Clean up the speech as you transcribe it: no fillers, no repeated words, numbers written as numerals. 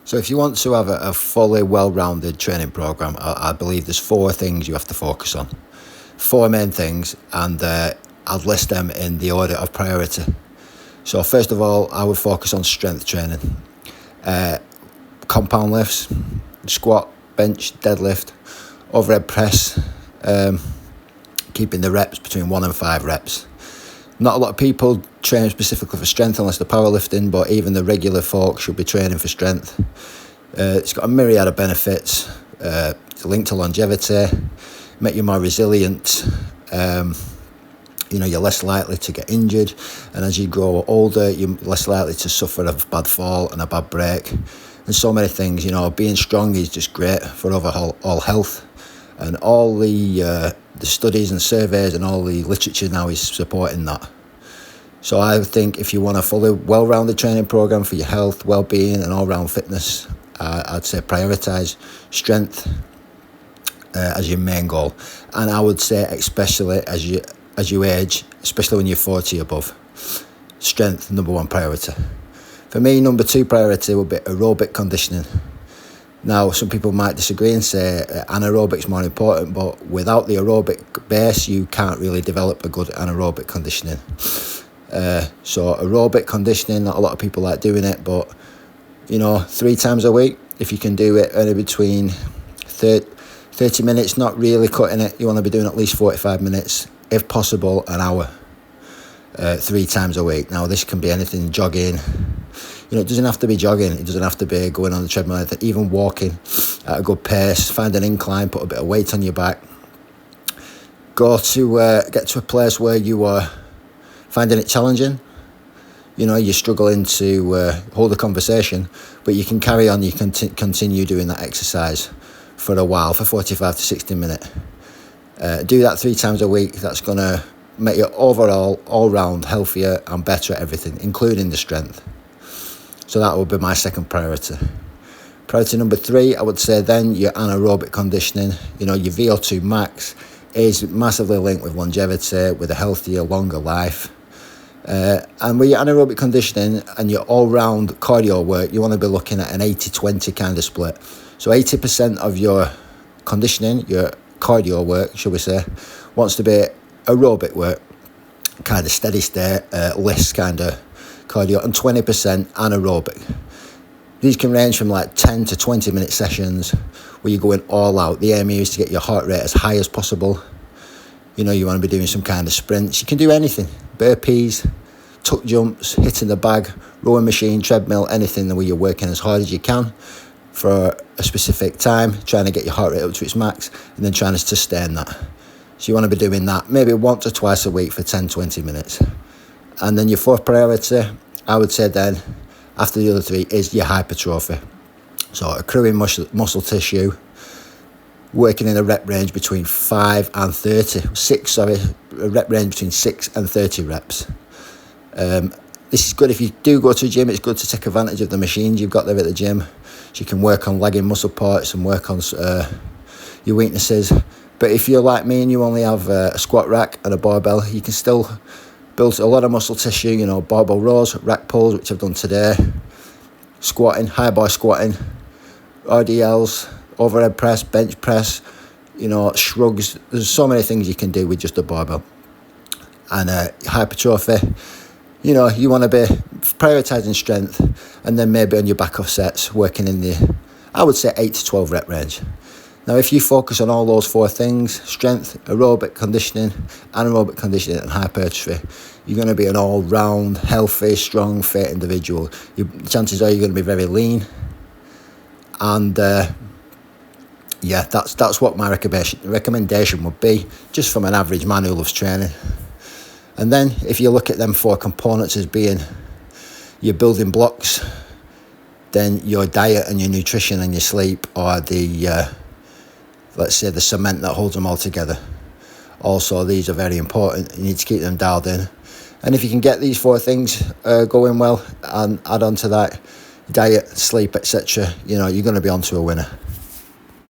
So if you want to have a fully well-rounded training program, I believe there's 4 things you have to focus on. 4 main things, and I'd list them in the order of priority. So first of all, I would focus on strength training. Compound lifts, squat, bench, deadlift, overhead press, keeping the reps between 1 and 5 reps. Not a lot of people train specifically for strength unless they're powerlifting, but even the regular folks should be training for strength. It's got a myriad of benefits. It's linked to longevity, make you more resilient. You're less likely to get injured, and as you grow older, you're less likely to suffer a bad fall and a bad break. And so many things, being strong is just great for overall health, and all the studies and surveys and all the literature now is supporting that. So I think if you want a fully well-rounded training program for your health, well-being and all-round fitness, I'd say prioritise strength as your main goal. And I would say especially as you age, especially when you're 40 above, strength, number 1 priority. For me, number 2 priority would be aerobic conditioning. Now, some people might disagree and say anaerobic's more important, but without the aerobic base, you can't really develop a good anaerobic conditioning. So aerobic conditioning, not a lot of people like doing it, but 3 times a week, if you can do it only between 30 minutes, not really cutting it, you want to be doing at least 45 minutes, if possible an hour, 3 times a week. Now this can be anything, jogging, it doesn't have to be jogging, it doesn't have to be going on the treadmill, even walking at a good pace, find an incline, put a bit of weight on your back, get to a place where you are finding it challenging. You're struggling to hold a conversation, but you can carry on, you can continue doing that exercise for a while, for 45 to 60 minutes. Do that 3 times a week. That's going to make you overall, all-round healthier and better at everything, including the strength. So that would be my second priority. Priority number 3, I would say then your anaerobic conditioning. Your VO2 max is massively linked with longevity, with a healthier, longer life. And with your anaerobic conditioning and your all-round cardio work, you want to be looking at an 80-20 kind of split. So 80% of your conditioning, your cardio work, should we say, wants to be aerobic work, kind of steady state, list kind of cardio, and 20% anaerobic. These can range from like 10 to 20 minute sessions where you're going all out. The aim here is to get your heart rate as high as possible. You want to be doing some kind of sprints. You can do anything, burpees, tuck jumps, hitting the bag, rowing machine, treadmill, anything where you're working as hard as you can for a specific time, trying to get your heart rate up to its max and then trying to sustain that. So you want to be doing that maybe once or twice a week for 10-20 minutes. And then your 4th priority, I would say then, after the other 3, is your hypertrophy. So accruing muscle tissue, working in a rep range between 5 and 30. A rep range between 6 and 30 reps. This is good if you do go to a gym. It's good to take advantage of the machines you've got there at the gym, so you can work on lagging muscle parts and work on your weaknesses. But if you're like me and you only have a squat rack and a barbell, you can still build a lot of muscle tissue, barbell rows, rack pulls, which I've done today, squatting, high bar squatting, RDLs, overhead press, bench press, shrugs. There's so many things you can do with just a barbell. And hypertrophy, you want to be prioritising strength, and then maybe on your back off sets, working in the, I would say, 8 to 12 rep range. Now, if you focus on all those 4 things, strength, aerobic conditioning, anaerobic conditioning and hypertrophy, you're going to be an all-round, healthy, strong, fit individual. Chances are you're going to be very lean. And that's what my recommendation would be, just from an average man who loves training. And then if you look at them 4 components as being your building blocks, then your diet and your nutrition and your sleep are the let's say the cement that holds them all together. Also, these are very important. You need to keep them dialed in. And if you can get these 4 things going well and add on to that diet, sleep, etc., you're going to be on to a winner.